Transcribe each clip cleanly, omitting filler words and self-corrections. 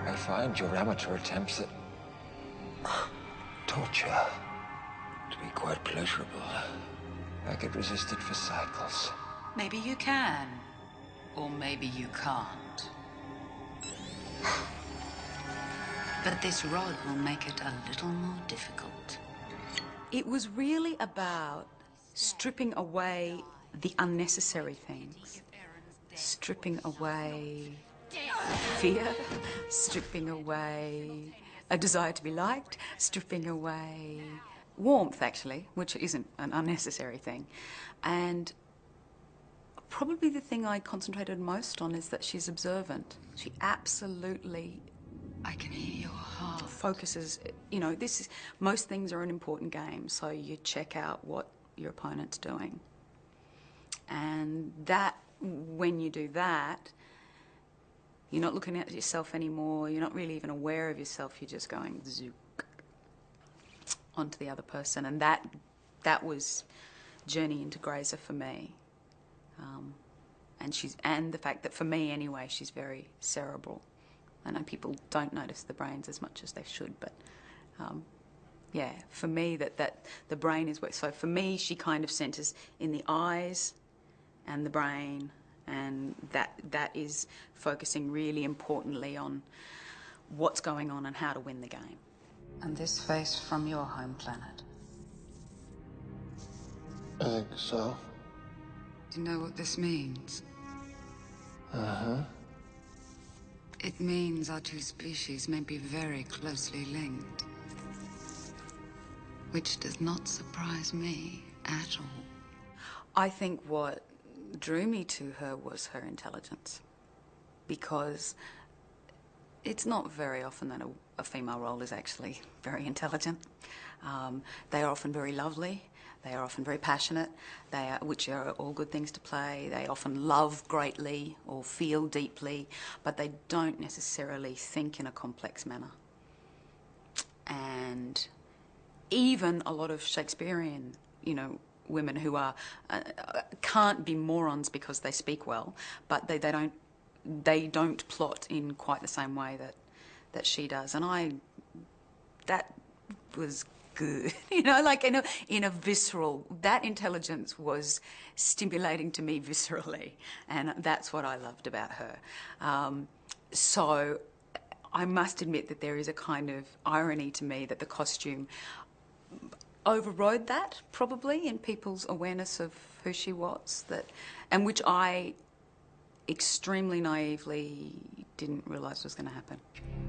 I find your amateur attempts at torture to be quite pleasurable. I could resist it for cycles. Maybe you can, or maybe you can't. But this rod will make it a little more difficult. It was really about stripping away the unnecessary things. Stripping away fear, stripping away a desire to be liked, stripping away warmth, actually, which isn't an unnecessary thing. And probably the thing I concentrated most on is that she's observant. She absolutely... I can hear your heart. Focuses, you know, most things are an important game, so you check out what your opponent's doing. And that, when you do that, you're not looking at yourself anymore, you're not really even aware of yourself, you're just going zook onto the other person. And that was Journey into Grazer for me. And the fact that, for me anyway, she's very cerebral. I know people don't notice the brains as much as they should, but yeah, for me, that the brain is... So for me, she kind of centres in the eyes and the brain, and that is focusing really importantly on what's going on and how to win the game. And this face from your home planet? I think so. Do you know what this means? Uh-huh. It means our two species may be very closely linked. Which does not surprise me at all. I think what drew me to her was her intelligence. Because it's not very often that a female role is actually very intelligent. They are often very lovely. They are often very passionate, which are all good things to play. They often love greatly or feel deeply, but they don't necessarily think in a complex manner. And even a lot of Shakespearean, women who are can't be morons because they speak well, but they don't plot in quite the same way that she does. And that was good, like in a visceral, that intelligence was stimulating to me viscerally, and that's what I loved about her. So I must admit that there is a kind of irony to me that the costume overrode that, probably, in people's awareness of who she was, and which I extremely naively didn't realise was going to happen.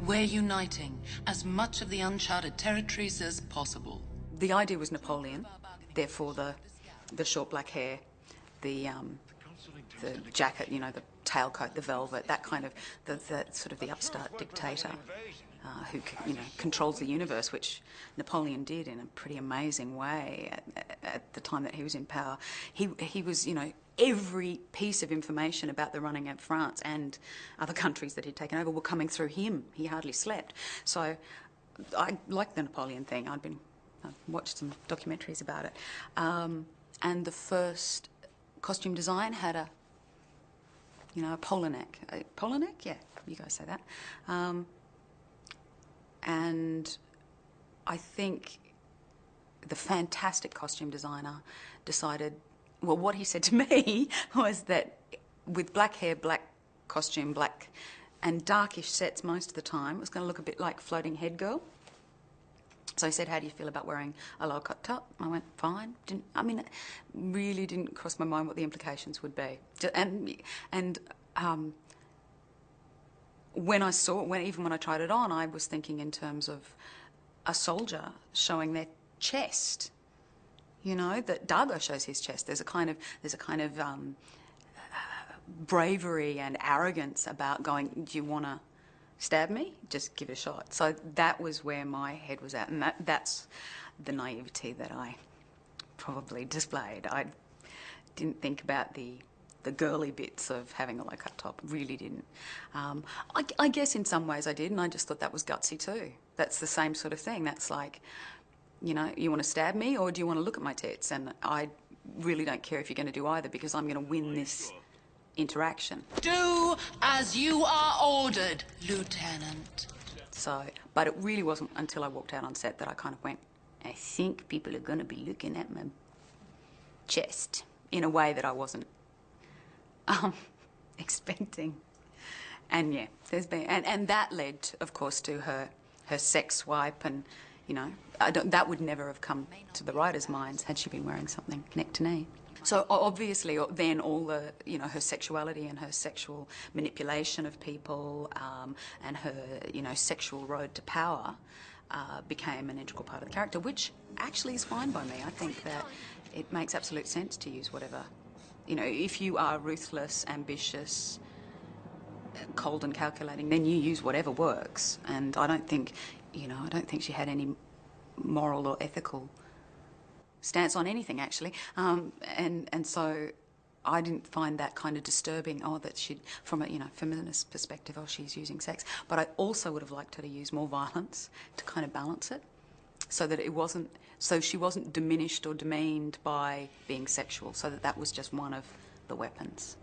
We're uniting as much of the uncharted territories as possible. The idea was Napoleon, therefore the short black hair, the jacket, the tailcoat, the velvet, that kind of, the sort of the upstart dictator who controls the universe, which Napoleon did in a pretty amazing way at the time that he was in power. He was, every piece of information about the running of France and other countries that he'd taken over were coming through him. He hardly slept. So I liked the Napoleon thing. I've watched some documentaries about it. And the first costume design had a polo neck. A polo neck? Yeah, you guys say that. And I think the fantastic costume designer decided... Well, what he said to me was that with black hair, black costume, black and darkish sets most of the time, it was going to look a bit like Floating Head Girl. So he said, how do you feel about wearing a low-cut top? I went, fine. It really didn't cross my mind what the implications would be. And when I saw it, even when I tried it on, I was thinking in terms of a soldier showing their chest. That Dargo shows his chest. There's a kind of bravery and arrogance about going, do you want to stab me? Just give it a shot. So that was where my head was at, and that's the naivety that I probably displayed. I didn't think about the girly bits of having a low-cut top. Really didn't. I guess in some ways I did, and I just thought that was gutsy too. That's the same sort of thing. That's like... you want to stab me or do you want to look at my tits? And I really don't care if you're going to do either, because I'm going to win this interaction. Do as you are ordered, Lieutenant. So, but it really wasn't until I walked out on set that I kind of went, I think people are going to be looking at my chest in a way that I wasn't expecting. And yeah, there's been, and that led, of course, to her sex swipe, and you know, that would never have come to the writer's minds had she been wearing something neck to knee. So obviously, then all the, you know, her sexuality and her sexual manipulation of people, and her, you know, sexual road to power became an integral part of the character, which actually is fine by me. I think that it makes absolute sense to use whatever, you know, if you are ruthless, ambitious, cold and calculating, then you use whatever works. And I don't think, you know, I don't think she had any moral or ethical stance on anything, actually. And so I didn't find that kind of disturbing, that she'd, from a, you know, feminist perspective, she's using sex. But I also would have liked her to use more violence to kind of balance it, so that it wasn't, so she wasn't diminished or demeaned by being sexual, so that was just one of the weapons.